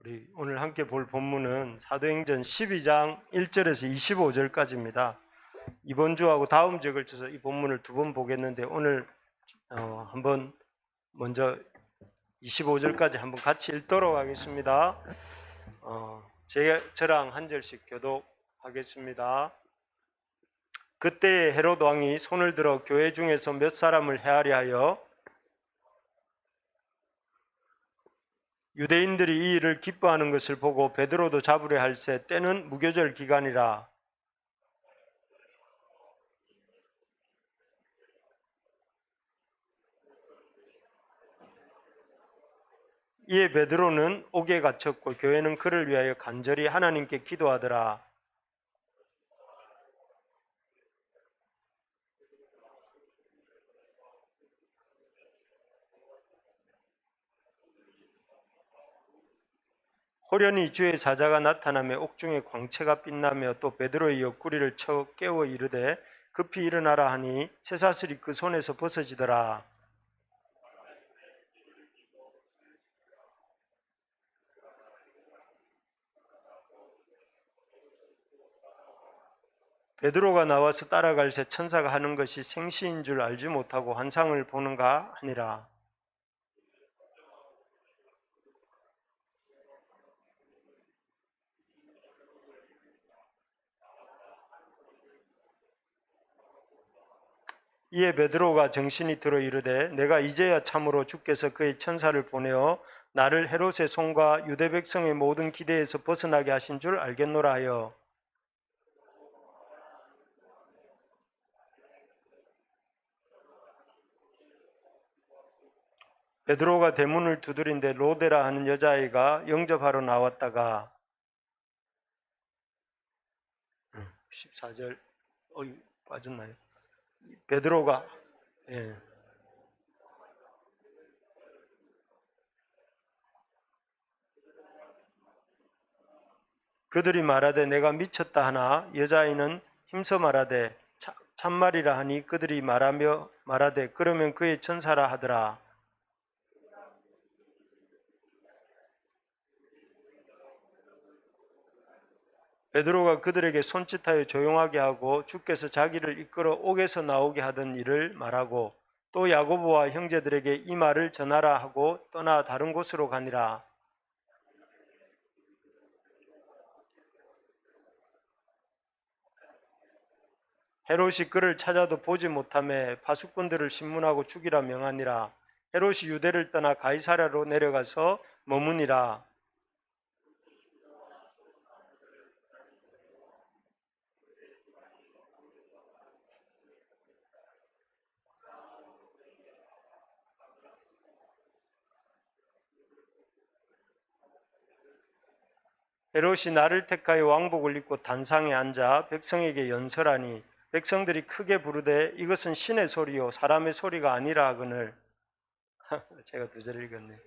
우리 오늘 함께 볼 본문은 사도행전 12장 1절에서 25절까지입니다. 이번 주하고 다음 주에 걸쳐서 이 본문을 두 번 보겠는데 오늘 한번 먼저 25절까지 한번 같이 읽도록 하겠습니다. 저랑 한 절씩 교독하겠습니다. 그때 헤롯 왕이 손을 들어 교회 중에서 몇 사람을 해하려 하여 유대인들이 이 일을 기뻐하는 것을 보고 베드로도 잡으려 할새 때는 무교절 기간이라. 이에 베드로는 옥에 갇혔고 교회는 그를 위하여 간절히 하나님께 기도하더라. 호련히 주의 사자가 나타나며 옥중에 광채가 빛나며 또 베드로의 옆구리를 쳐 깨워 이르되 급히 일어나라 하니 쇠사슬이 그 손에서 벗어지더라. 베드로가 나와서 따라갈새 천사가 하는 것이 생시인 줄 알지 못하고 환상을 보는가 하니라. 이에 베드로가 정신이 들어 이르되 내가 이제야 참으로 주께서 그의 천사를 보내어 나를 헤롯의 손과 유대 백성의 모든 기대에서 벗어나게 하신 줄 알겠노라 하여 베드로가 대문을 두드린데 로데라 하는 여자아이가 영접하러 나왔다가 14절 빠졌나요? 베드로가 그들이 말하되 내가 미쳤다 하나 여자아이는 힘써 말하되 참말이라 하니 그들이 말하며 말하되 그러면 그의 천사라 하더라. 베드로가 그들에게 손짓하여 조용하게 하고 주께서 자기를 이끌어 옥에서 나오게 하던 일을 말하고 또 야고보와 형제들에게 이 말을 전하라 하고 떠나 다른 곳으로 가니라. 헤롯이 그를 찾아도 보지 못하매 파수꾼들을 신문하고 죽이라 명하니라. 헤롯이 유대를 떠나 가이사랴로 내려가서 머무니라. 헤롯이 나를 택하여 왕복을 입고 단상에 앉아 백성에게 연설하니 백성들이 크게 부르되 이것은 신의 소리요 사람의 소리가 아니라 하거늘. 제가 두 절 읽었네.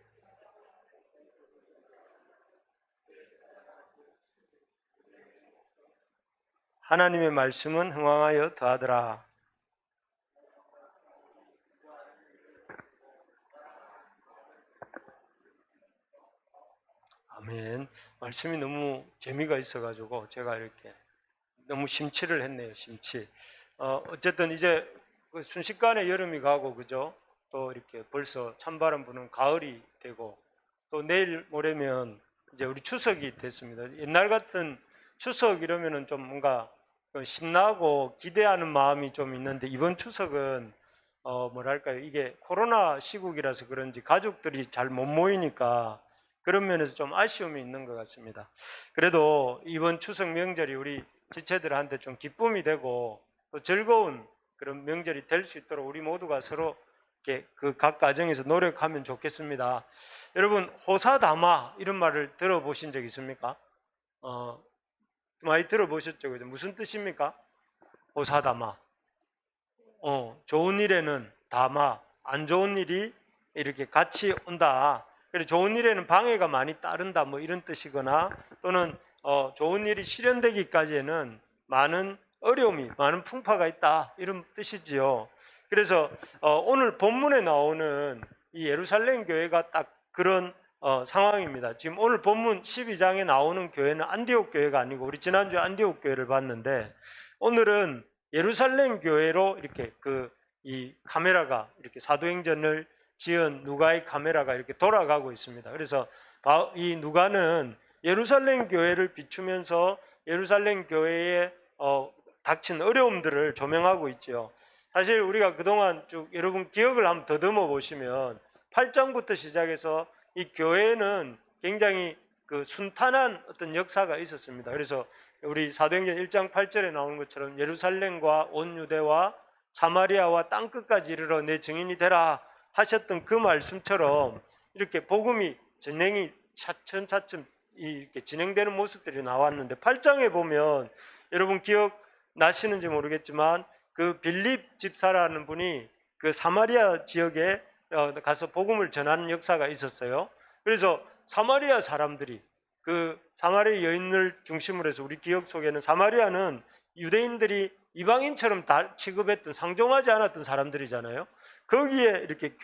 하나님의 말씀은 흥왕하여 더하더라. 아멘. 말씀이 너무 재미가 있어가지고 제가 이렇게 너무 심취를 했네요. 심취. 어쨌든 이제 순식간에 여름이 가고 그죠? 또 이렇게 벌써 찬바람 부는 가을이 되고 또 내일 모레면 이제 우리 추석이 됐습니다. 옛날 같은 추석 이러면은 좀 뭔가 신나고 기대하는 마음이 좀 있는데 이번 추석은 뭐랄까요? 이게 코로나 시국이라서 그런지 가족들이 잘 못 모이니까 그런 면에서 좀 아쉬움이 있는 것 같습니다. 그래도 이번 추석 명절이 우리 지체들한테 좀 기쁨이 되고 또 즐거운 그런 명절이 될 수 있도록 우리 모두가 서로 그 각 가정에서 노력하면 좋겠습니다. 여러분 호사다마 이런 말을 들어보신 적 있습니까? 많이 들어보셨죠? 그죠? 무슨 뜻입니까? 호사다마. 좋은 일에는 다마, 안 좋은 일이 이렇게 같이 온다. 그래서 좋은 일에는 방해가 많이 따른다. 뭐 이런 뜻이거나 또는 좋은 일이 실현되기까지에는 많은 어려움이, 많은 풍파가 있다. 이런 뜻이지요. 그래서 오늘 본문에 나오는 이 예루살렘 교회가 딱 그런 상황입니다. 지금 오늘 본문 12장에 나오는 교회는 안디옥 교회가 아니고 우리 지난주에 안디옥 교회를 봤는데 오늘은 예루살렘 교회로 이렇게 이 카메라가 이렇게 사도행전을 지은 누가의 카메라가 이렇게 돌아가고 있습니다. 그래서 이 누가는 예루살렘 교회를 비추면서 예루살렘 교회에 닥친 어려움들을 조명하고 있죠. 사실 우리가 그동안 쭉 여러분 기억을 한번 더듬어 보시면 8장부터 시작해서 이 교회는 굉장히 순탄한 어떤 역사가 있었습니다. 그래서 우리 사도행전 1장 8절에 나오는 것처럼 예루살렘과 온 유대와 사마리아와 땅끝까지 이르러 내 증인이 되라 하셨던 그 말씀처럼 이렇게 복음이 진행이 차츰차츰 이렇게 진행되는 모습들이 나왔는데 8장에 보면 여러분 기억나시는지 모르겠지만 그 빌립 집사라는 분이 그 사마리아 지역에 가서 복음을 전하는 역사가 있었어요. 그래서 사마리아 사람들이 그 사마리아 여인을 중심으로 해서 우리 기억 속에는 사마리아는 유대인들이 이방인처럼 다 취급했던 상종하지 않았던 사람들이잖아요. 거기에 이렇게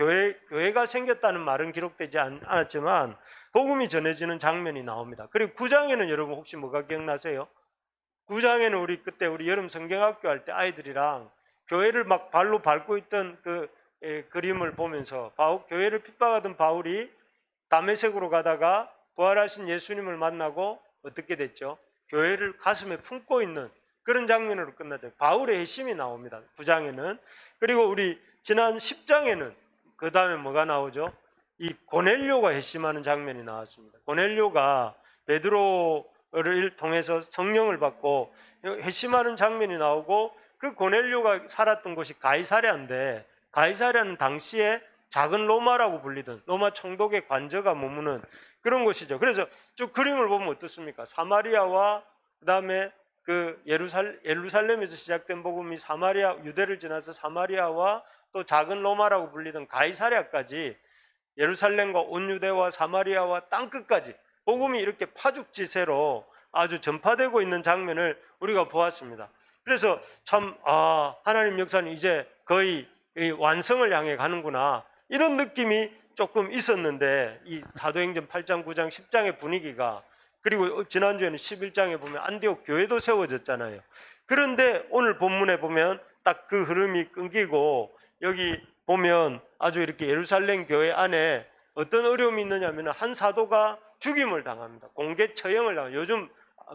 교회가 생겼다는 말은 기록되지 않았지만 복음이 전해지는 장면이 나옵니다. 그리고 9장에는 여러분 혹시 뭐가 기억나세요? 9장에는 우리 그때 우리 여름 성경학교 할 때 아이들이랑 교회를 막 발로 밟고 있던 그 그림을 보면서 교회를 핍박하던 바울이 다메섹으로 가다가 부활하신 예수님을 만나고 어떻게 됐죠? 교회를 가슴에 품고 있는 그런 장면으로 끝나죠. 바울의 회심이 나옵니다. 9장에는. 그리고 우리 지난 10장에는 그 다음에 뭐가 나오죠? 이 고넬료가 회심하는 장면이 나왔습니다. 고넬료가 베드로를 통해서 성령을 받고 회심하는 장면이 나오고 그 고넬료가 살았던 곳이 가이사랴인데 가이사랴는 당시에 작은 로마라고 불리던 로마 총독의 관저가 머무는 그런 곳이죠. 그래서 쭉 그림을 보면 어떻습니까? 사마리아와 그 다음에 그 예루살렘에서 시작된 복음이 사마리아 유대를 지나서 사마리아와 또 작은 로마라고 불리던 가이사랴까지 예루살렘과 온 유대와 사마리아와 땅끝까지 복음이 이렇게 파죽지세로 아주 전파되고 있는 장면을 우리가 보았습니다. 그래서 참 하나님 역사는 이제 거의 완성을 향해 가는구나 이런 느낌이 조금 있었는데 이 사도행전 8장, 9장, 10장의 분위기가 그리고 지난주에는 11장에 보면 안디옥 교회도 세워졌잖아요. 그런데 오늘 본문에 보면 딱 그 흐름이 끊기고 여기 보면 아주 이렇게 예루살렘 교회 안에 어떤 어려움이 있느냐 하면 한 사도가 죽임을 당합니다. 공개 처형을 당합니다. 요즘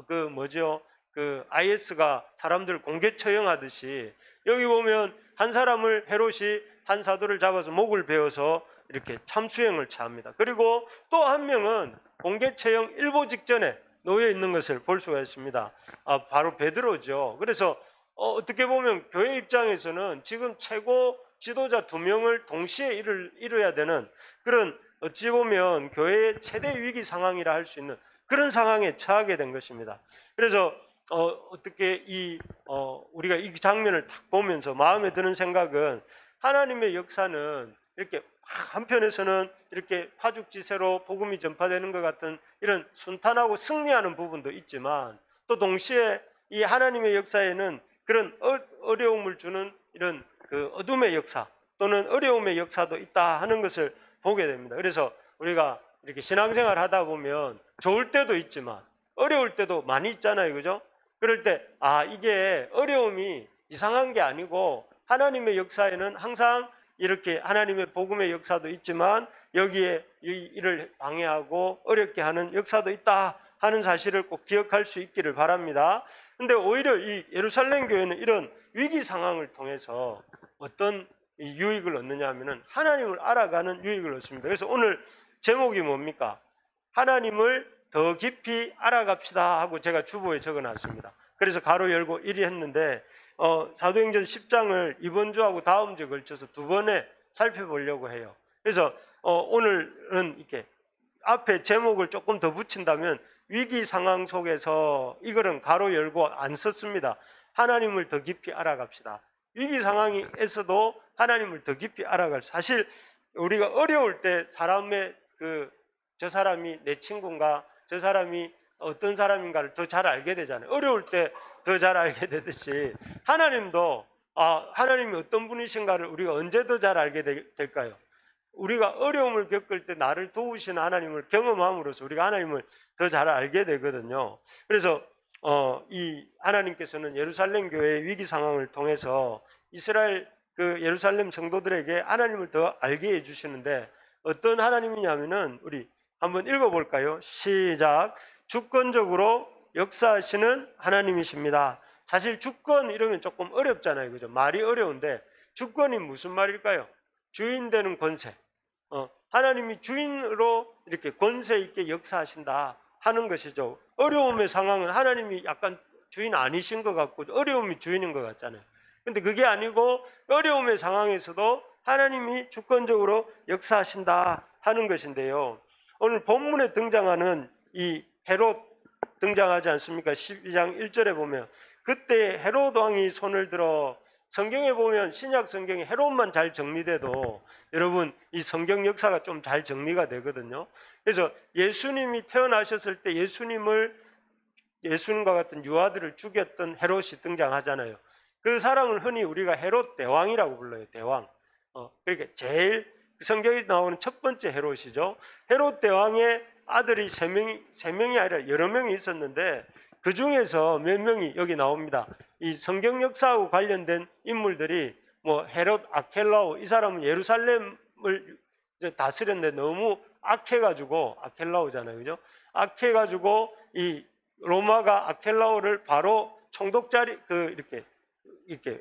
그 IS가 사람들 공개 처형하듯이 여기 보면 한 사람을 헤롯이 한 사도를 잡아서 목을 베어서 이렇게 참수형을 처합니다. 그리고 또 한 명은 공개 처형 일보 직전에 놓여 있는 것을 볼 수가 있습니다. 바로 베드로죠. 그래서 어떻게 보면 교회 입장에서는 지금 최고 지도자 2명을 동시에 이뤄야 되는 그런 어찌 보면 교회의 최대 위기 상황이라 할 수 있는 그런 상황에 처하게 된 것입니다. 그래서 어떻게 우리가 이 장면을 딱 보면서 마음에 드는 생각은 하나님의 역사는 이렇게 한편에서는 이렇게 파죽지세로 복음이 전파되는 것 같은 이런 순탄하고 승리하는 부분도 있지만 또 동시에 이 하나님의 역사에는 그런 어려움을 주는 이런 그 어둠의 역사 또는 어려움의 역사도 있다 하는 것을 보게 됩니다. 그래서 우리가 이렇게 신앙생활 하다 보면 좋을 때도 있지만 어려울 때도 많이 있잖아요. 그죠? 그럴 때 이게 어려움이 이상한 게 아니고 하나님의 역사에는 항상 이렇게 하나님의 복음의 역사도 있지만 여기에 이를 방해하고 어렵게 하는 역사도 있다 하는 사실을 꼭 기억할 수 있기를 바랍니다. 근데 오히려 이 예루살렘 교회는 이런 위기 상황을 통해서 어떤 유익을 얻느냐 하면은 하나님을 알아가는 유익을 얻습니다. 그래서 오늘 제목이 뭡니까? 하나님을 더 깊이 알아갑시다 하고 제가 주보에 적어놨습니다. 그래서 가로 열고 1위 했는데 사도행전 10장을 이번 주하고 다음 주에 걸쳐서 2번에 살펴보려고 해요. 그래서 오늘은 이렇게 앞에 제목을 조금 더 붙인다면 위기 상황 속에서 이거는 가로 열고 안 썼습니다. 하나님을 더 깊이 알아갑시다. 위기 상황에서도 하나님을 더 깊이 알아갈 사실 우리가 어려울 때 사람의 저 사람이 내 친구인가 저 사람이 어떤 사람인가를 더 잘 알게 되잖아요. 어려울 때 더 잘 알게 되듯이 하나님도 하나님이 어떤 분이신가를 우리가 언제 더 잘 알게 될까요? 우리가 어려움을 겪을 때 나를 도우시는 하나님을 경험함으로써 우리가 하나님을 더 잘 알게 되거든요. 그래서 이 하나님께서는 예루살렘 교회의 위기 상황을 통해서 이스라엘 그 예루살렘 성도들에게 하나님을 더 알게 해주시는데, 어떤 하나님이냐면은 우리 한번 읽어볼까요? 시작. 주권적으로 역사하시는 하나님이십니다. 사실 주권 이러면 조금 어렵잖아요, 그죠? 말이 어려운데 주권이 무슨 말일까요? 주인 되는 권세. 하나님이 주인으로 이렇게 권세 있게 역사하신다 하는 것이죠. 어려움의 상황은 하나님이 약간 주인 아니신 것 같고 어려움이 주인인 것 같잖아요. 근데 그게 아니고 어려움의 상황에서도 하나님이 주권적으로 역사하신다 하는 것인데요. 오늘 본문에 등장하는 이 헤롯 등장하지 않습니까? 12장 1절에 보면 그때 헤롯 왕이 손을 들어, 성경에 보면 신약 성경에 헤롯만 잘 정리돼도 여러분 이 성경 역사가 좀 잘 정리가 되거든요. 그래서 예수님이 태어나셨을 때 예수님과 같은 유아들을 죽였던 헤롯이 등장하잖아요. 그 사람을 흔히 우리가 헤롯 대왕이라고 불러요. 대왕. 그러니까 제일 성경에 나오는 첫 번째 헤롯이죠. 헤롯 대왕의 아들이 세 명이 아니라 여러 명이 있었는데 그 중에서 몇 명이 여기 나옵니다. 이 성경 역사하고 관련된 인물들이 뭐 헤롯 아켈라오, 이 사람은 예루살렘을 이제 다스렸는데 너무 악해가지고, 아켈라오잖아요, 그죠? 악해가지고 이 로마가 아켈라오를 바로 총독자리 이렇게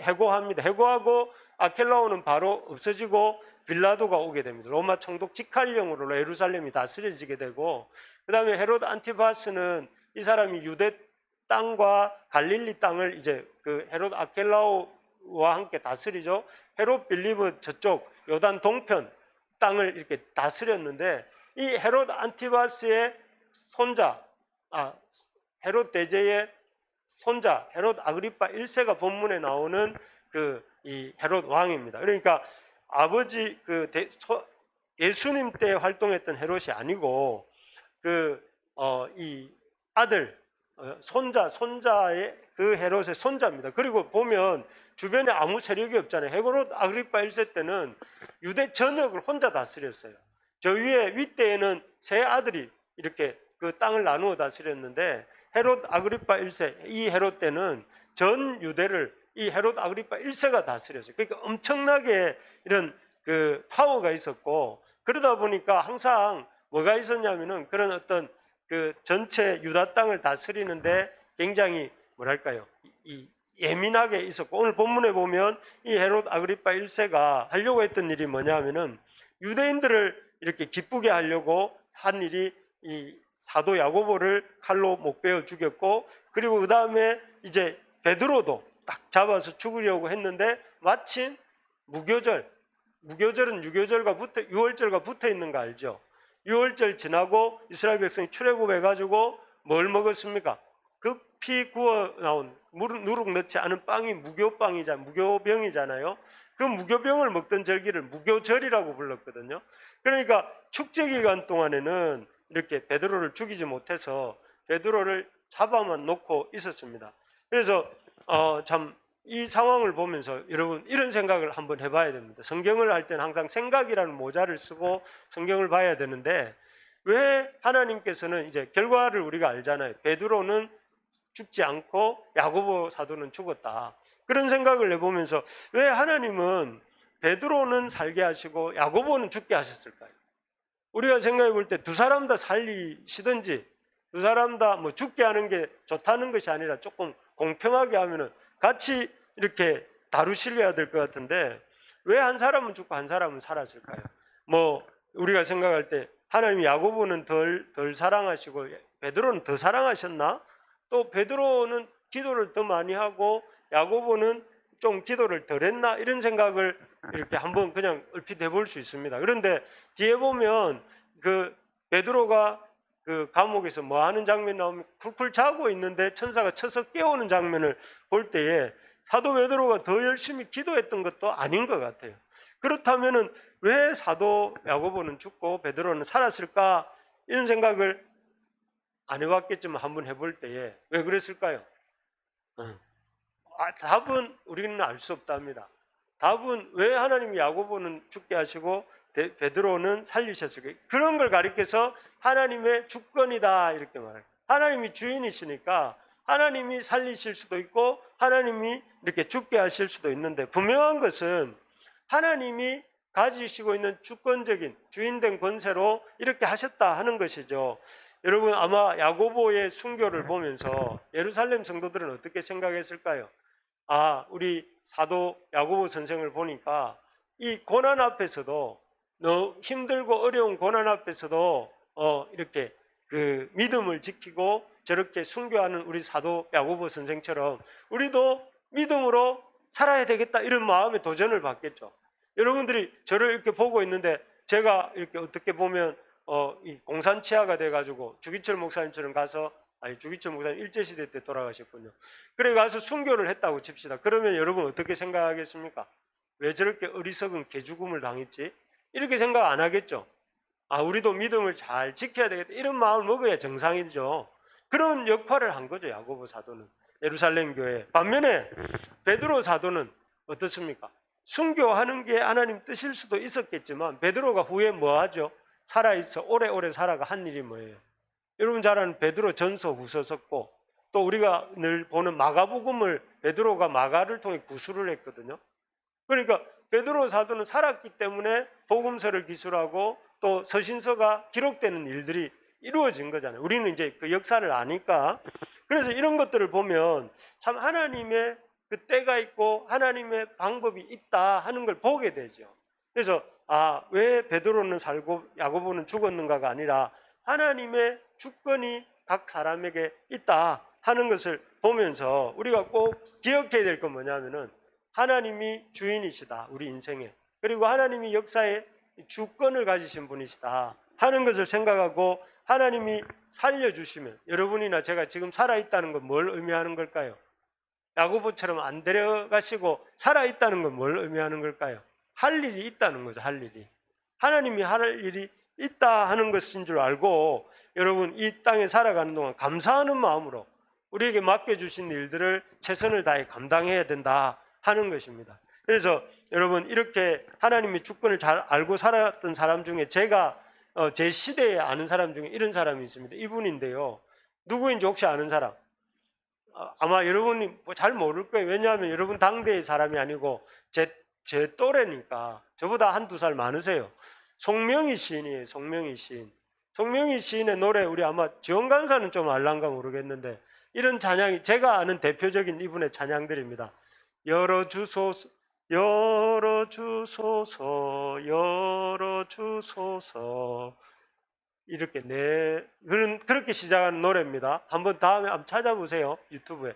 해고합니다. 해고하고 아켈라오는 바로 없어지고 빌라도가 오게 됩니다. 로마 총독 직할령으로 예루살렘이 다스려지게 되고, 그 다음에 헤롯 안티바스는 이 사람이 유대 땅과 갈릴리 땅을 이제 그 헤롯 아켈라오와 함께 다스리죠. 헤롯 빌리브 저쪽 요단 동편 땅을 이렇게 다스렸는데, 이 헤롯 안티바스의 손자, 헤롯 대제의 손자 헤롯 아그리파 1세가 본문에 나오는 이 헤롯 왕입니다. 그러니까 아버지 예수님 때 활동했던 헤롯이 아니고 이 아들 손자의 그 헤롯의 손자입니다. 그리고 보면 주변에 아무 세력이 없잖아요. 헤롯 아그리파 1세 때는 유대 전역을 혼자 다스렸어요. 저 위에 윗대에는 세 아들이 이렇게 그 땅을 나누어 다스렸는데, 헤롯 아그리파 1세, 이 헤롯 때는 전 유대를 이 헤롯 아그리파 1세가 다스렸어요. 그러니까 엄청나게 이런 그 파워가 있었고, 그러다 보니까 항상 뭐가 있었냐면은 그런 어떤 그 전체 유다 땅을 다스리는데 굉장히 뭐랄까요, 이 예민하게 있었고, 오늘 본문에 보면 이 헤롯 아그리파 1세가 하려고 했던 일이 뭐냐면은 유대인들을 이렇게 기쁘게 하려고 한 일이 이 사도 야고보를 칼로 못 베어 죽였고, 그리고 그 다음에 이제 베드로도 딱 잡아서 죽으려고 했는데 마침 무교절은 유월절과 붙어 있는 거 알죠? 유월절 지나고 이스라엘 백성이 출애굽해가지고 뭘 먹었습니까? 급히 구워 나온 누룩 넣지 않은 빵이 무교병이잖아요. 그 무교병을 먹던 절기를 무교절이라고 불렀거든요. 그러니까 축제 기간 동안에는 이렇게 베드로를 죽이지 못해서 베드로를 잡아만 놓고 있었습니다. 그래서 참 이 상황을 보면서 여러분 이런 생각을 한번 해봐야 됩니다. 성경을 할 때는 항상 생각이라는 모자를 쓰고 성경을 봐야 되는데, 왜 하나님께서는 이제 결과를 우리가 알잖아요. 베드로는 죽지 않고 야고보 사도는 죽었다. 그런 생각을 해보면서 왜 하나님은 베드로는 살게 하시고 야고보는 죽게 하셨을까요? 우리가 생각해 볼 때 두 사람 다 살리시든지 두 사람 다 뭐 죽게 하는 게 좋다는 것이 아니라 조금 공평하게 하면은 같이 이렇게 다루시려야 될 것 같은데, 왜 한 사람은 죽고 한 사람은 살았을까요? 뭐 우리가 생각할 때 하나님이 야고보는 덜 사랑하시고 베드로는 더 사랑하셨나? 또 베드로는 기도를 더 많이 하고 야고보는 좀 기도를 덜 했나? 이런 생각을 이렇게 한번 그냥 얼핏 해볼 수 있습니다. 그런데 뒤에 보면 그 베드로가 그 감옥에서 뭐 하는 장면이 나오면 쿨쿨 자고 있는데 천사가 쳐서 깨우는 장면을 볼 때에 사도 베드로가 더 열심히 기도했던 것도 아닌 것 같아요. 그렇다면은 왜 사도 야고보는 죽고 베드로는 살았을까? 이런 생각을 안 해봤겠지만 한번 해볼 때에 왜 그랬을까요? 답은 우리는 알 수 없답니다. 답은 왜 하나님이 야고보는 죽게 하시고 베드로는 살리셨을 거예요. 그런 걸 가리켜서 하나님의 주권이다 이렇게 말해요. 하나님이 주인이시니까 하나님이 살리실 수도 있고 하나님이 이렇게 죽게 하실 수도 있는데, 분명한 것은 하나님이 가지시고 있는 주권적인 주인된 권세로 이렇게 하셨다 하는 것이죠. 여러분, 아마 야고보의 순교를 보면서 예루살렘 성도들은 어떻게 생각했을까요? 우리 사도 야고보 선생을 보니까 이 고난 앞에서도, 너무 힘들고 어려운 고난 앞에서도 이렇게 그 믿음을 지키고 저렇게 순교하는 우리 사도 야고보 선생처럼 우리도 믿음으로 살아야 되겠다 이런 마음의 도전을 받겠죠. 여러분들이 저를 이렇게 보고 있는데 제가 이렇게 어떻게 보면 이 공산치하가 돼가지고 주기철 목사님처럼 가서, 주기철 목사님 일제시대 때 돌아가셨군요. 그래 가서 순교를 했다고 칩시다. 그러면 여러분 어떻게 생각하겠습니까? 왜 저렇게 어리석은 개죽음을 당했지? 이렇게 생각 안 하겠죠. 우리도 믿음을 잘 지켜야 되겠다 이런 마음을 먹어야 정상이죠. 그런 역할을 한 거죠, 야고보 사도는 예루살렘 교회. 반면에 베드로 사도는 어떻습니까? 순교하는 게 하나님 뜻일 수도 있었겠지만 베드로가 후에 뭐 하죠? 살아있어 오래오래 살아가 한 일이 뭐예요? 여러분 잘 아는 베드로 전서 후서 썼고, 또 우리가 늘 보는 마가복음을 베드로가 마가를 통해 구술을 했거든요. 그러니까 베드로 사도는 살았기 때문에 복음서를 기술하고 또 서신서가 기록되는 일들이 이루어진 거잖아요. 우리는 이제 그 역사를 아니까. 그래서 이런 것들을 보면 참 하나님의 그 때가 있고 하나님의 방법이 있다 하는 걸 보게 되죠. 그래서 왜 베드로는 살고 야고보는 죽었는가가 아니라 하나님의 주권이 각 사람에게 있다 하는 것을 보면서 우리가 꼭 기억해야 될 건 뭐냐면은 하나님이 주인이시다, 우리 인생에. 그리고 하나님이 역사에 주권을 가지신 분이시다 하는 것을 생각하고, 하나님이 살려주시면, 여러분이나 제가 지금 살아있다는 건 뭘 의미하는 걸까요? 야고보처럼 안 데려가시고 살아있다는 건 뭘 의미하는 걸까요? 할 일이 있다는 거죠. 할 일이. 하나님이 할 일이 있다 하는 것인 줄 알고, 여러분 이 땅에 살아가는 동안 감사하는 마음으로 우리에게 맡겨주신 일들을 최선을 다해 감당해야 된다 하는 것입니다. 그래서 여러분, 이렇게 하나님의 주권을 잘 알고 살았던 사람 중에 제가 제 시대에 아는 사람 중에 이런 사람이 있습니다. 이분인데요. 누구인지 혹시 아는 사람? 아마 여러분이 잘 모를 거예요. 왜냐하면 여러분 당대의 사람이 아니고 제 또래니까. 저보다 한두 살 많으세요. 송명희 시인이에요. 송명희 시인. 송명희 시인의 노래, 우리 아마 지원간사는 좀 알란가 모르겠는데, 이런 찬양이 제가 아는 대표적인 이분의 찬양들입니다. 열어주소서, 열어주소서, 열어주소서. 이렇게 그렇게 시작하는 노래입니다. 다음에 한번 찾아보세요, 유튜브에.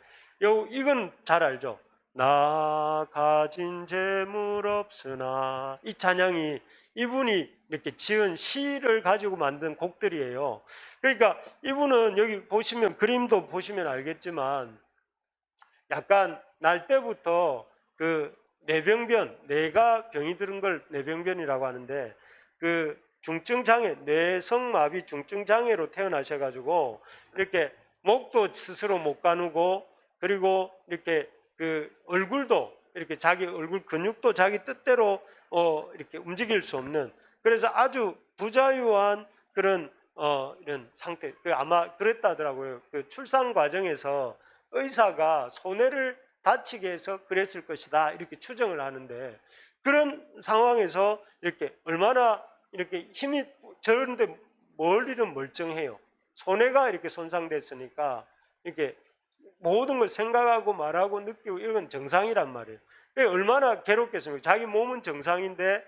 이건 잘 알죠? 나 가진 재물 없으나. 이 찬양이 이분이 이렇게 지은 시를 가지고 만든 곡들이에요. 그러니까 이분은 여기 보시면, 그림도 보시면 알겠지만, 약간 날 때부터 그 뇌병변, 뇌가 병이 들은 걸 뇌병변이라고 하는데, 그 중증장애, 뇌성마비 중증장애로 태어나셔가지고 이렇게 목도 스스로 못 가누고, 그리고 이렇게 그 얼굴도 이렇게 자기 얼굴 근육도 자기 뜻대로 이렇게 움직일 수 없는, 그래서 아주 부자유한 그런 이런 상태. 아마 그랬다더라고요. 그 출산 과정에서 의사가 손해를 다치게 해서 그랬을 것이다 이렇게 추정을 하는데, 그런 상황에서 이렇게 얼마나 이렇게 힘이, 저런데 머리는 멀쩡해요. 손해가 이렇게 손상됐으니까 이렇게 모든 걸 생각하고 말하고 느끼고 이건 정상이란 말이에요. 얼마나 괴롭겠습니까? 자기 몸은 정상인데,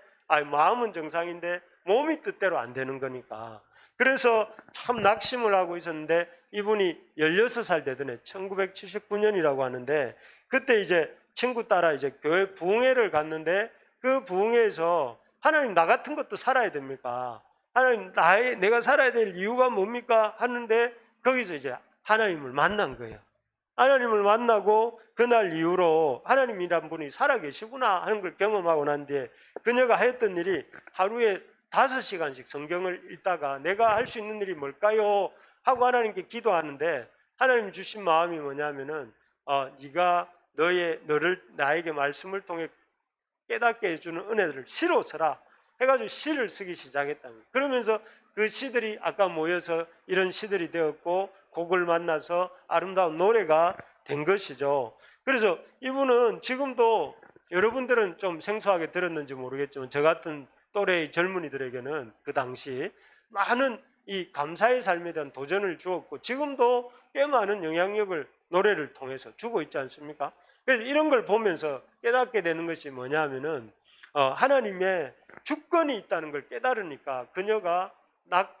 마음은 정상인데 몸이 뜻대로 안 되는 거니까. 그래서 참 낙심을 하고 있었는데, 이분이 16살 되던 해, 1979년이라고 하는데, 그때 이제 친구 따라 이제 교회 부흥회를 갔는데, 그 부흥회에서 하나님, 나 같은 것도 살아야 됩니까? 하나님, 내가 살아야 될 이유가 뭡니까? 하는데 거기서 이제 하나님을 만난 거예요. 하나님을 만나고 그날 이후로 하나님이란 분이 살아계시구나 하는 걸 경험하고 난 뒤에 그녀가 했던 일이, 하루에 5시간씩 성경을 읽다가 내가 할 수 있는 일이 뭘까요? 하고 하나님께 기도하는데, 하나님 주신 마음이 뭐냐면은 네가 너를 나에게 말씀을 통해 깨닫게 해주는 은혜들을 시로 서라. 해가지고 시를 쓰기 시작했다는 거예요. 그러면서 그 시들이 아까 모여서 이런 시들이 되었고 곡을 만나서 아름다운 노래가 된 것이죠. 그래서 이분은 지금도 여러분들은 좀 생소하게 들었는지 모르겠지만 저 같은 또래의 젊은이들에게는 그 당시 많은 이 감사의 삶에 대한 도전을 주었고 지금도 꽤 많은 영향력을 노래를 통해서 주고 있지 않습니까? 그래서 이런 걸 보면서 깨닫게 되는 것이 뭐냐면은 하나님의 주권이 있다는 걸 깨달으니까 그녀가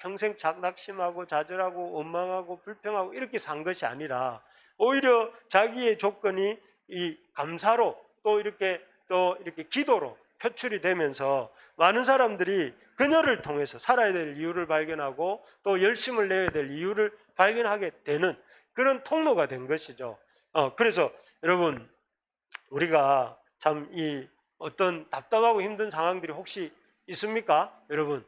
평생 낙심하고 좌절하고 원망하고 불평하고 이렇게 산 것이 아니라 오히려 자기의 조건이 이 감사로 또 이렇게 기도로 표출이 되면서 많은 사람들이 그녀를 통해서 살아야 될 이유를 발견하고 또 열심을 내야 될 이유를 발견하게 되는 그런 통로가 된 것이죠. 그래서 여러분 우리가 참 이 어떤 답답하고 힘든 상황들이 혹시 있습니까? 여러분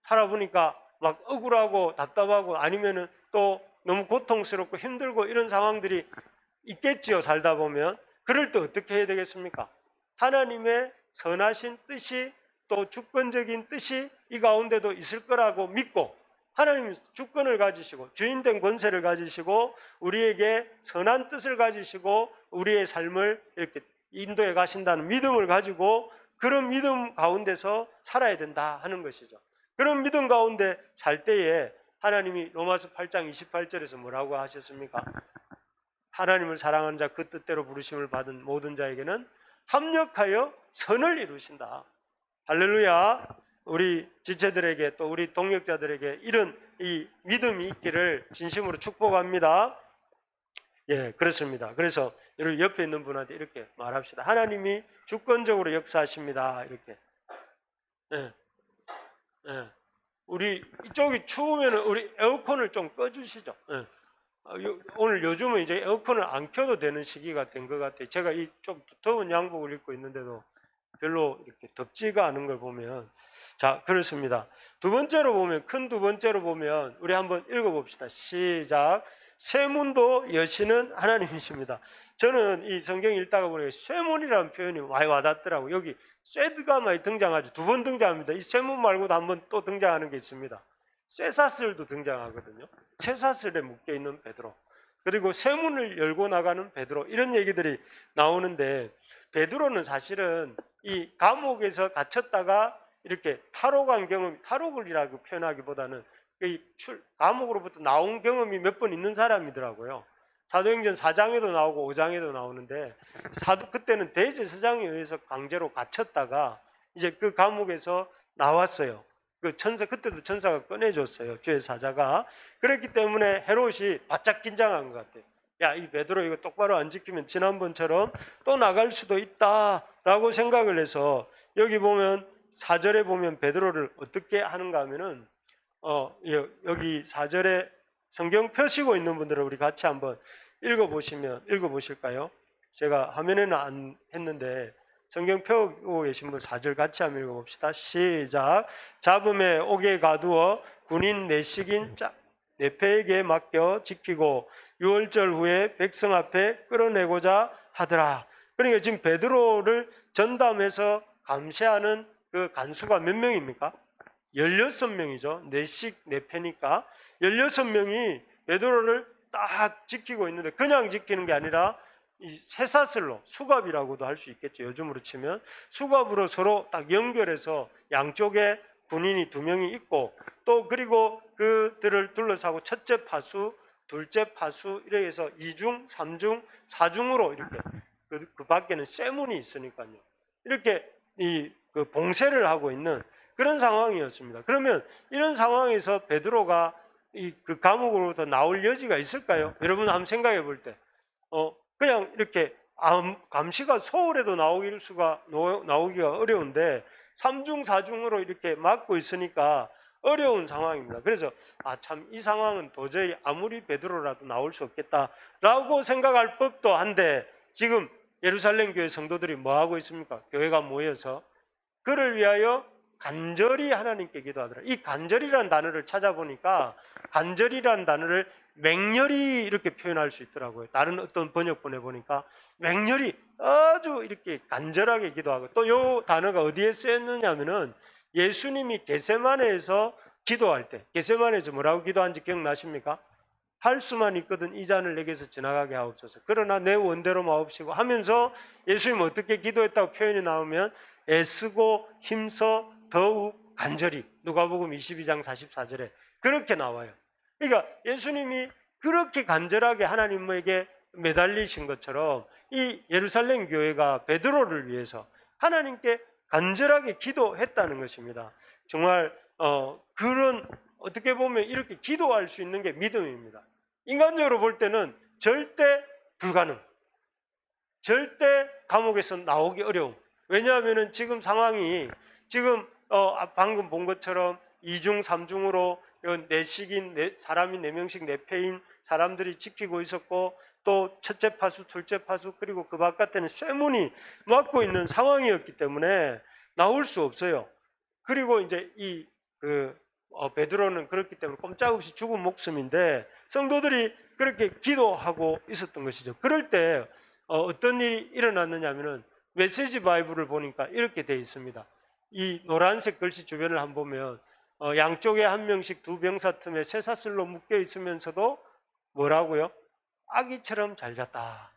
살아보니까 막 억울하고 답답하고 아니면은 또 너무 고통스럽고 힘들고 이런 상황들이 있겠지요. 살다 보면 그럴 때 어떻게 해야 되겠습니까? 하나님의 선하신 뜻이 또 주권적인 뜻이 이 가운데도 있을 거라고 믿고 하나님 주권을 가지시고 주인된 권세를 가지시고 우리에게 선한 뜻을 가지시고 우리의 삶을 이렇게 인도해 가신다는 믿음을 가지고 그런 믿음 가운데서 살아야 된다 하는 것이죠. 그런 믿음 가운데 살 때에 하나님이 로마서 8장 28절에서 뭐라고 하셨습니까? 하나님을 사랑하는 자 그 뜻대로 부르심을 받은 모든 자에게는 합력하여 선을 이루신다. 할렐루야. 우리 지체들에게 또 우리 동역자들에게 이런 이 믿음이 있기를 진심으로 축복합니다. 예, 그렇습니다. 그래서 여러분 옆에 있는 분한테 이렇게 말합시다. 하나님이 주권적으로 역사하십니다. 이렇게. 예, 예. 우리 이쪽이 추우면 우리 에어컨을 좀 꺼주시죠. 예. 오늘 요즘은 이제 에어컨을 안 켜도 되는 시기가 된 것 같아요. 제가 이 좀 더운 양복을 입고 있는데도 별로 이렇게 덥지가 않은 걸 보면 자 그렇습니다. 두 번째로 보면 큰 두 번째로 보면 우리 한번 읽어봅시다. 시작. 쇠문도 여시는 하나님이십니다. 저는 이 성경 읽다가 보니까 쇠문이라는 표현이 많이 와닿더라고요. 여기 쇠드가 많이 등장하죠. 두 번 등장합니다. 이 쇠문 말고도 한 번 또 등장하는 게 있습니다. 쇠사슬도 등장하거든요. 쇠사슬에 묶여있는 베드로 그리고 쇠문을 열고 나가는 베드로 이런 얘기들이 나오는데 베드로는 사실은 이 감옥에서 갇혔다가 이렇게 탈옥한 경험, 탈옥을이라고 표현하기보다는 이 감옥으로부터 나온 경험이 몇 번 있는 사람이더라고요. 사도행전 4장에도 나오고 5장에도 나오는데 그때는 대제사장에 의해서 강제로 갇혔다가 이제 그 감옥에서 나왔어요. 그때도 천사가 꺼내줬어요. 주의 사자가. 그렇기 때문에 헤롯이 바짝 긴장한 것 같아요. 야, 이 베드로 이거 똑바로 안 지키면 지난번처럼 또 나갈 수도 있다라고 생각을 해서 여기 보면 4절에 보면 베드로를 어떻게 하는가 하면은 여기 4절에 성경 펴시고 있는 분들은 우리 같이 한번 읽어보실까요? 제가 화면에는 안 했는데 성경 펴고 계신 분 4절 같이 한번 읽어봅시다. 시작. 잡음에 옥에 가두어 군인 내식인 네페에게 맡겨 지키고 6월절 후에 백성 앞에 끌어내고자 하더라. 그러니까 지금 베드로를 전담해서 감시하는 그 간수가 몇 명입니까? 16명이죠. 내식 네페니까 16명이 베드로를 딱 지키고 있는데 그냥 지키는 게 아니라 이 쇠사슬로 수갑이라고도 할 수 있겠죠. 요즘으로 치면 수갑으로 서로 딱 연결해서 양쪽에 군인이 2명이 있고 또 그리고 그들을 둘러싸고 첫째 파수, 둘째 파수 이렇게 해서 2중, 3중, 4중으로 이렇게 그 밖에는 쇠문이 있으니까요. 이렇게 그 봉쇄를 하고 있는 그런 상황이었습니다. 그러면 이런 상황에서 베드로가 그 감옥으로부터 나올 여지가 있을까요? 여러분 한번 생각해 볼 때 그냥 이렇게 감시가 서울에도 나오기가 어려운데 3중, 4중으로 이렇게 막고 있으니까 어려운 상황입니다. 그래서 참 이 상황은 도저히 아무리 베드로라도 나올 수 없겠다라고 생각할 법도 한데 지금 예루살렘 교회 성도들이 뭐 하고 있습니까? 교회가 모여서 그를 위하여 간절히 하나님께 기도하더라. 이 간절이라는 단어를 찾아보니까 간절이라는 단어를 맹렬히 이렇게 표현할 수 있더라고요. 다른 어떤 번역본에 보니까 맹렬히 아주 이렇게 간절하게 기도하고 또 이 단어가 어디에 쓰였느냐면은 예수님이 겟세마네에서 기도할 때, 겟세마네에서 뭐라고 기도한지 기억나십니까? 할 수만 있거든 이 잔을 내게서 지나가게 하옵소서. 그러나 내 원대로 마옵시고 하면서 예수님 어떻게 기도했다고 표현이 나오면 애쓰고 힘써 더욱 간절히, 누가복음 22장 44절에 그렇게 나와요. 그러니까 예수님이 그렇게 간절하게 하나님에게 매달리신 것처럼 이 예루살렘 교회가 베드로를 위해서 하나님께 간절하게 기도했다는 것입니다. 정말 그런, 어떻게 보면 이렇게 기도할 수 있는 게 믿음입니다. 인간적으로 볼 때는 절대 불가능, 절대 감옥에서 나오기 어려움. 왜냐하면 지금 상황이, 지금 방금 본 것처럼 2중 3중으로 내식인 사람이 4명씩 4패인 사람들이 지키고 있었고, 또 첫째 파수, 둘째 파수, 그리고 그 바깥에는 쇠문이 막고 있는 상황이었기 때문에 나올 수 없어요. 그리고 이제 베드로는 그렇기 때문에 꼼짝없이 죽은 목숨인데 성도들이 그렇게 기도하고 있었던 것이죠. 그럴 때 어떤 일이 일어났느냐 하면은 메시지 바이블을 보니까 이렇게 되어 있습니다. 이 노란색 글씨 주변을 한번 보면 양쪽에 한 명씩 두 병사 틈에 쇠사슬로 묶여 있으면서도 뭐라고요? 아기처럼 잘 잤다.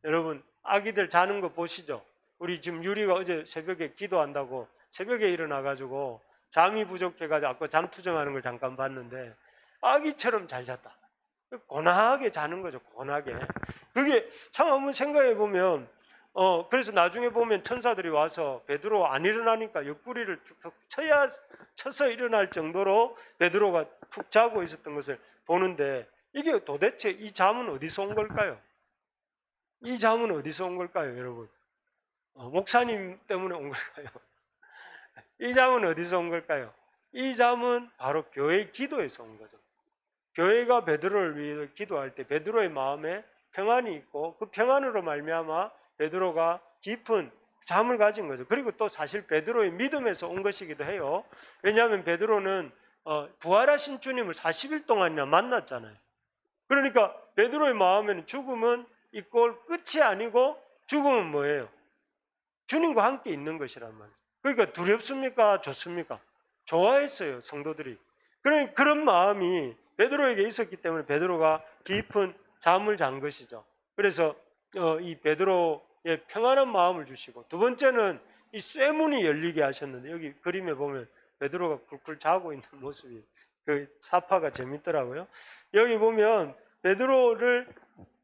여러분 아기들 자는 거 보시죠. 우리 지금 유리가 어제 새벽에 기도한다고 새벽에 일어나가지고 잠이 부족해가지고 아까 잠투정하는 걸 잠깐 봤는데 아기처럼 잘 잤다. 고나하게 자는 거죠. 고나하게. 그게 참 한번 생각해 보면 그래서 나중에 보면 천사들이 와서 베드로 안 일어나니까 옆구리를 툭툭 쳐서 일어날 정도로 베드로가 푹 자고 있었던 것을 보는데 이게 도대체 이 잠은 어디서 온 걸까요? 이 잠은 어디서 온 걸까요, 여러분? 목사님 때문에 온 걸까요? 이 잠은 어디서 온 걸까요? 이 잠은 바로 교회의 기도에서 온 거죠. 교회가 베드로를 위해 기도할 때 베드로의 마음에 평안이 있고 그 평안으로 말미암아 베드로가 깊은 잠을 가진 거죠. 그리고 또 사실 베드로의 믿음에서 온 것이기도 해요. 왜냐하면 베드로는 부활하신 주님을 40일 동안이나 만났잖아요. 그러니까 베드로의 마음에는 죽음은 있고 끝이 아니고 죽음은 뭐예요? 주님과 함께 있는 것이란 말이에요. 그러니까 두렵습니까? 좋습니까? 좋아했어요, 성도들이. 그런 마음이 베드로에게 있었기 때문에 베드로가 깊은 잠을 잔 것이죠. 그래서 이 베드로의 평안한 마음을 주시고, 두 번째는 이 쇠문이 열리게 하셨는데, 여기 그림에 보면 베드로가 굴굴 자고 있는 모습이, 그 사파가 재밌더라고요. 여기 보면 베드로를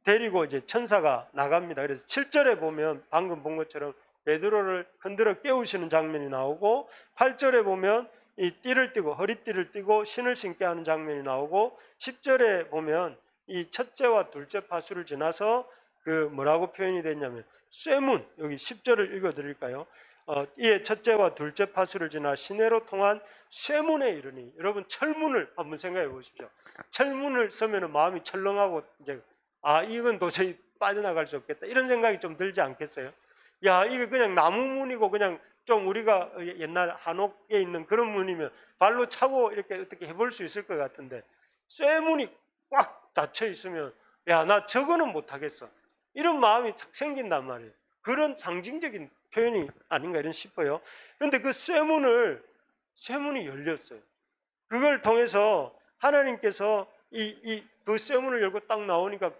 데리고 이제 천사가 나갑니다. 그래서 7절에 보면 방금 본 것처럼 베드로를 흔들어 깨우시는 장면이 나오고, 8절에 보면 이 띠를 띠고 허리띠를 띠고 신을 신게 하는 장면이 나오고, 10절에 보면 이 첫째와 둘째 파수를 지나서 그 뭐라고 표현이 됐냐면 쇠문, 여기 10절을 읽어 드릴까요? 이에 첫째와 둘째 파수를 지나 시내로 통한 쇠문에 이르니, 여러분 철문을 한번 생각해 보십시오. 철문을 서면은 마음이 철렁하고 이제 이건 도저히 빠져나갈 수 없겠다 이런 생각이 좀 들지 않겠어요? 야, 이게 그냥 나무 문이고 그냥 좀 우리가 옛날 한옥에 있는 그런 문이면 발로 차고 이렇게 어떻게 해볼 수 있을 것 같은데, 쇠문이 꽉 닫혀 있으면 야, 나 저거는 못하겠어 이런 마음이 착 생긴단 말이에요. 그런 상징적인 표현이 아닌가 이런 싶어요. 그런데 그 쇠문이 열렸어요. 그걸 통해서 하나님께서 그 쇠문을 열고 딱 나오니까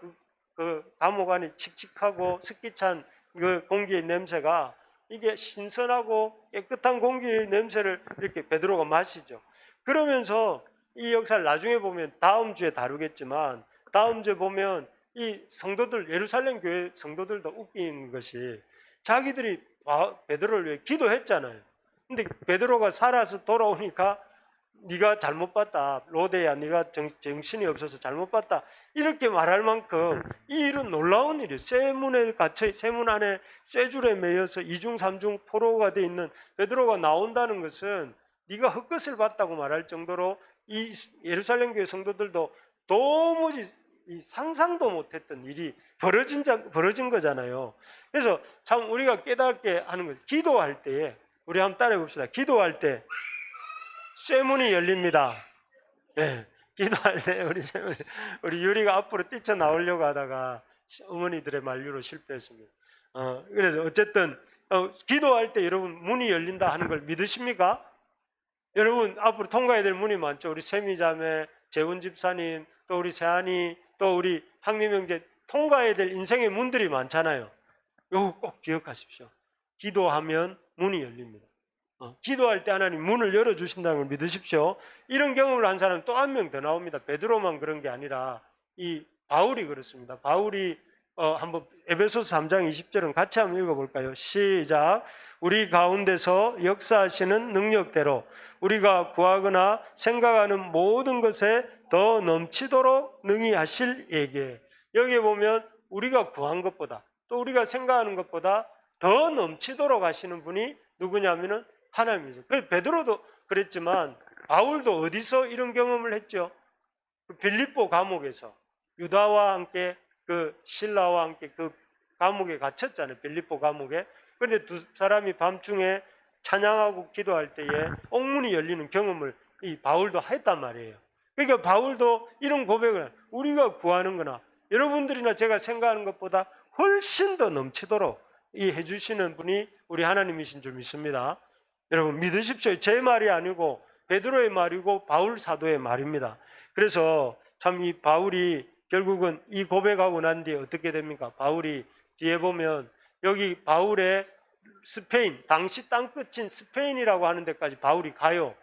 그 감옥 안이 칙칙하고 습기찬 그 공기의 냄새가, 이게 신선하고 깨끗한 공기의 냄새를 이렇게 베드로가 마시죠. 그러면서 이 역사를 나중에 보면 다음 주에 다루겠지만, 다음 주에 보면 이 성도들, 예루살렘 교회 성도들도 웃긴 것이 자기들이 베드로를 위해 기도했잖아요. 근데 베드로가 살아서 돌아오니까 네가 잘못 봤다, 로데야 네가 정신이 없어서 잘못 봤다 이렇게 말할 만큼 이 일은 놀라운 일이에요. 쇠문에 갇혀, 쇠문 안에 쇠줄에 매여서 2중 3중 포로가 돼 있는 베드로가 나온다는 것은 네가 헛것을 봤다고 말할 정도로 이 예루살렘 교회 성도들도 도무지 상상도 못했던 일이 벌어진 거잖아요. 그래서 참 우리가 깨닫게 하는 거죠. 기도할 때에, 우리 한번 따라해 봅시다. 기도할 때 쇠문이 열립니다. 네, 기도할 때 우리 유리가 앞으로 뛰쳐나오려고 하다가 어머니들의 만류로 실패했습니다. 그래서 어쨌든 기도할 때 여러분 문이 열린다 하는 걸 믿으십니까? 여러분 앞으로 통과해야 될 문이 많죠. 우리 세미자매, 재훈 집사님, 또 우리 세한이, 또 우리 항림 형제, 통과해야 될 인생의 문들이 많잖아요. 이거 꼭 기억하십시오. 기도하면 문이 열립니다. 기도할 때 하나님 문을 열어주신다는 걸 믿으십시오. 이런 경험을 한 사람 또 한 명 더 나옵니다. 베드로만 그런 게 아니라 이 바울이 그렇습니다. 바울이 한번 에베소서 3장 20절은 같이 한번 읽어볼까요? 시작. 우리 가운데서 역사하시는 능력대로 우리가 구하거나 생각하는 모든 것에 더 넘치도록 능히 하실 예게. 여기에 보면 우리가 구한 것보다 또 우리가 생각하는 것보다 더 넘치도록 하시는 분이 누구냐면은 하나님이죠. 그래서 베드로도 그랬지만 바울도 어디서 이런 경험을 했죠? 그 빌립보 감옥에서 유다와 함께 그 신라와 함께 그 감옥에 갇혔잖아요. 빌립보 감옥에. 그런데 두 사람이 밤중에 찬양하고 기도할 때에 옥문이 열리는 경험을 이 바울도 했단 말이에요. 그러니까 바울도 이런 고백을 우리가 구하는 거나 여러분들이나 제가 생각하는 것보다 훨씬 더 넘치도록 이 해주시는 분이 우리 하나님이신 줄 믿습니다. 여러분 믿으십시오. 제 말이 아니고 베드로의 말이고 바울 사도의 말입니다. 그래서 참 이 바울이 결국은 이 고백하고 난 뒤에 어떻게 됩니까? 바울이 뒤에 보면 여기 바울의 스페인, 당시 땅끝인 스페인이라고 하는 데까지 바울이 가요.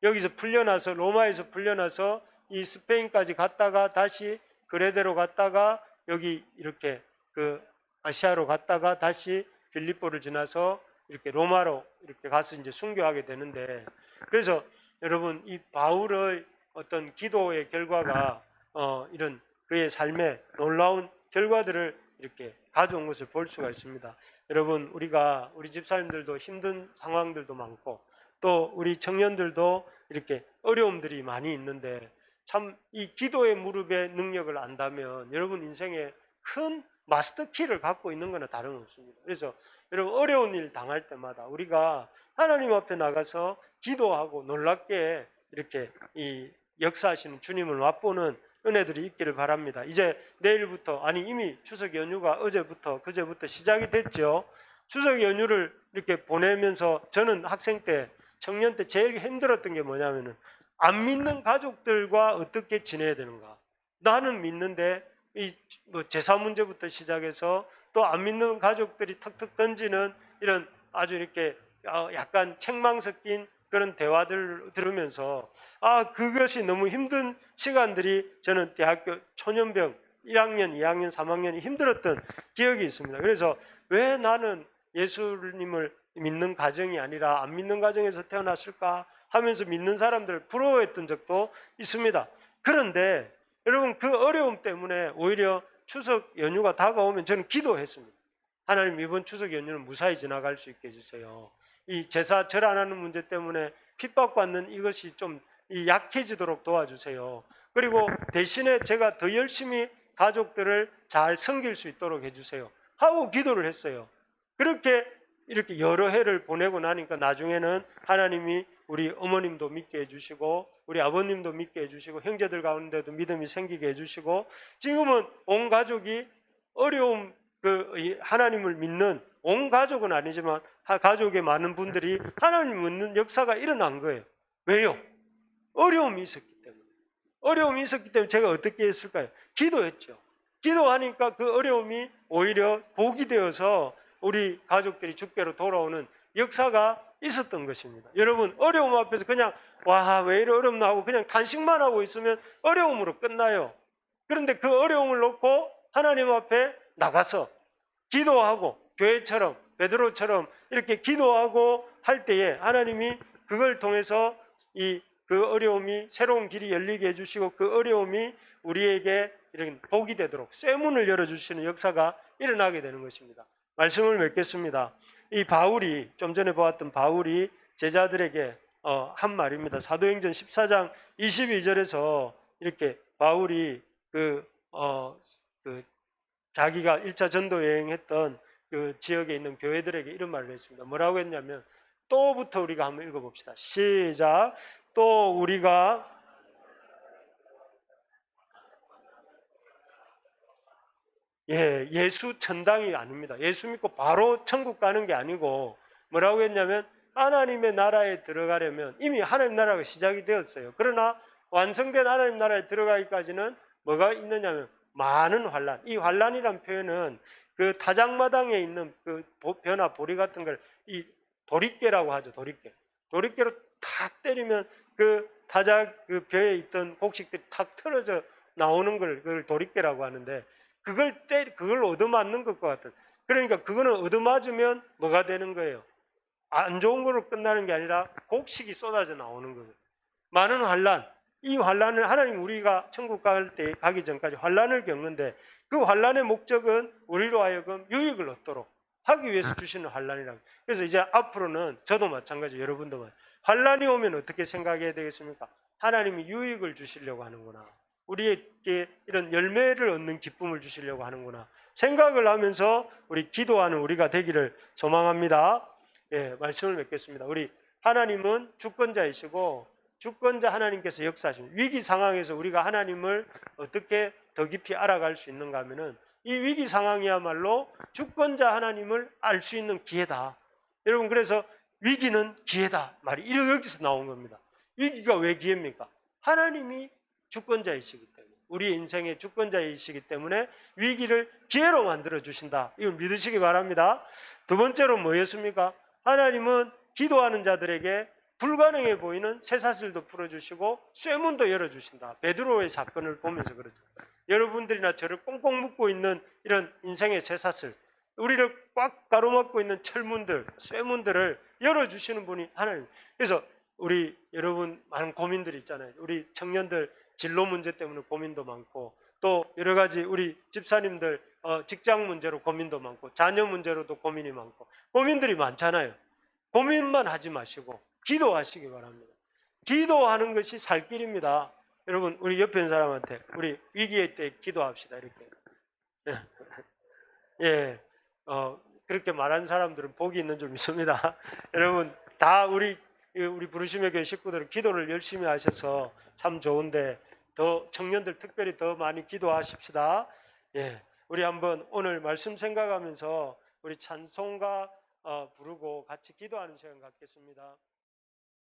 여기서 풀려나서 로마에서 풀려나서 이 스페인까지 갔다가 다시 그레데로 갔다가 여기 이렇게 그 아시아로 갔다가 다시 빌립보를 지나서 이렇게 로마로 이렇게 가서 이제 순교하게 되는데, 그래서 여러분 이 바울의 어떤 기도의 결과가 이런 그의 삶의 놀라운 결과들을 이렇게 가져온 것을 볼 수가 있습니다. 여러분 우리 집사님들도 힘든 상황들도 많고 또 우리 청년들도 이렇게 어려움들이 많이 있는데 참 이 기도의 무릎의 능력을 안다면 여러분 인생에 큰 마스터 키를 갖고 있는 것은 다름없습니다. 그래서 여러분 어려운 일 당할 때마다 우리가 하나님 앞에 나가서 기도하고 놀랍게 이렇게 이 역사하시는 주님을 맛보는 은혜들이 있기를 바랍니다. 이제 내일부터, 아니 이미 추석 연휴가 어제부터 그제부터 시작이 됐죠. 추석 연휴를 이렇게 보내면서 저는 학생 때, 청년 때 제일 힘들었던 게 뭐냐면은 안 믿는 가족들과 어떻게 지내야 되는가. 나는 믿는데 이 뭐 제사 문제부터 시작해서 또 안 믿는 가족들이 턱턱 던지는 이런 아주 이렇게 약간 책망 섞인 그런 대화들을 들으면서 그것이 너무 힘든 시간들이 저는 대학교 초년병 1학년, 2학년, 3학년이 힘들었던 기억이 있습니다. 그래서 왜 나는 예수님을 믿는 가정이 아니라 안 믿는 가정에서 태어났을까 하면서 믿는 사람들을 부러워했던 적도 있습니다. 그런데 여러분 그 어려움 때문에 오히려 추석 연휴가 다가오면 저는 기도했습니다. 하나님 이번 추석 연휴는 무사히 지나갈 수 있게 해주세요. 이 제사 절 안 하는 문제 때문에 핍박받는 이것이 좀 약해지도록 도와주세요. 그리고 대신에 제가 더 열심히 가족들을 잘 섬길 수 있도록 해주세요 하고 기도를 했어요. 그렇게 이렇게 여러 해를 보내고 나니까 나중에는 하나님이 우리 어머님도 믿게 해주시고 우리 아버님도 믿게 해주시고 형제들 가운데도 믿음이 생기게 해주시고 지금은 온 가족이 어려움 하나님을 믿는 온 가족은 아니지만 가족의 많은 분들이 하나님을 믿는 역사가 일어난 거예요. 왜요? 어려움이 있었기 때문에. 어려움이 있었기 때문에 제가 어떻게 했을까요? 기도했죠. 기도하니까 그 어려움이 오히려 복이 되어서 우리 가족들이 주께로 돌아오는 역사가 있었던 것입니다. 여러분 어려움 앞에서 그냥 왜 이래 어렵나 하고 그냥 탄식만 하고 있으면 어려움으로 끝나요. 그런데 그 어려움을 놓고 하나님 앞에 나가서 기도하고 교회처럼 베드로처럼 이렇게 기도하고 할 때에 하나님이 그걸 통해서 그 어려움이 새로운 길이 열리게 해주시고 그 어려움이 우리에게 이런 복이 되도록 쇠문을 열어주시는 역사가 일어나게 되는 것입니다. 말씀을 맺겠습니다. 이 바울이 좀 전에 보았던 바울이 제자들에게 한 말입니다. 사도행전 14장 22절에서 이렇게 바울이 자기가 1차 전도 여행했던 그 지역에 있는 교회들에게 이런 말을 했습니다. 뭐라고 했냐면 또부터 우리가 한번 읽어봅시다. 시작. 또 우리가 예수 천당이 아닙니다. 예수 믿고 바로 천국 가는 게 아니고 뭐라고 했냐면 하나님의 나라에 들어가려면 이미 하나님 나라가 시작이 되었어요. 그러나 완성된 하나님 나라에 들어가기까지는 뭐가 있느냐면 많은 환란. 이 환란이란 표현은 그 타작마당에 있는 그 벼나 보리 같은 걸 이 도리깨라고 하죠. 도리깨로 탁 때리면 그 타작 그 벼에 있던 곡식들이 탁 틀어져 나오는 걸 그걸 도리깨라고 하는데 그걸 얻어맞는 것과 같은. 그러니까 그거는 얻어맞으면 뭐가 되는 거예요? 안 좋은 거로 끝나는 게 아니라 곡식이 쏟아져 나오는 거예요. 많은 환란. 이 환란을 하나님 우리가 천국 갈 때 가기 전까지 환란을 겪는데 그 환란의 목적은 우리로 하여금 유익을 얻도록 하기 위해서 주시는 환란이라고. 그래서 이제 앞으로는 저도 마찬가지 여러분도 환란이 오면 어떻게 생각해야 되겠습니까? 하나님이 유익을 주시려고 하는구나. 우리에게 이런 열매를 얻는 기쁨을 주시려고 하는구나. 생각을 하면서 우리 기도하는 우리가 되기를 소망합니다. 말씀을 맺겠습니다. 우리 하나님은 주권자이시고 주권자 하나님께서 역사하십니다. 위기 상황에서 우리가 하나님을 어떻게 더 깊이 알아갈 수 있는가 하면은 이 위기 상황이야말로 주권자 하나님을 알 수 있는 기회다. 여러분 그래서 위기는 기회다 말이 여기서 나온 겁니다. 위기가 왜 기회입니까? 하나님이 주권자이시기 때문에 우리 인생의 주권자이시기 때문에 위기를 기회로 만들어 주신다. 이걸 믿으시기 바랍니다. 두 번째로 뭐였습니까? 하나님은 기도하는 자들에게 불가능해 보이는 쇠사슬도 풀어주시고 쇠문도 열어주신다. 베드로의 사건을 보면서 그러죠. 여러분들이나 저를 꽁꽁 묶고 있는 이런 인생의 쇠사슬, 우리를 꽉 가로막고 있는 철문들, 쇠문들을 열어주시는 분이 하나님. 그래서 우리 여러분 많은 고민들이 있잖아요. 우리 청년들 진로 문제 때문에 고민도 많고 또 여러 가지 우리 집사님들 직장 문제로 고민도 많고 자녀 문제로도 고민이 많고 고민들이 많잖아요. 고민만 하지 마시고 기도하시기 바랍니다. 기도하는 것이 살 길입니다. 여러분 우리 옆에 있는 사람한테 우리 위기의 때 기도합시다 이렇게. 그렇게 말하는 사람들은 복이 있는 줄 믿습니다. 여러분 다 우리 부르심의 교회 식구들은 기도를 열심히 하셔서 참 좋은데 더 청년들 특별히 더 많이 기도하십시다. 우리 한번 오늘 말씀 생각하면서 우리 찬송가 부르고 같이 기도하는 시간 갖겠습니다.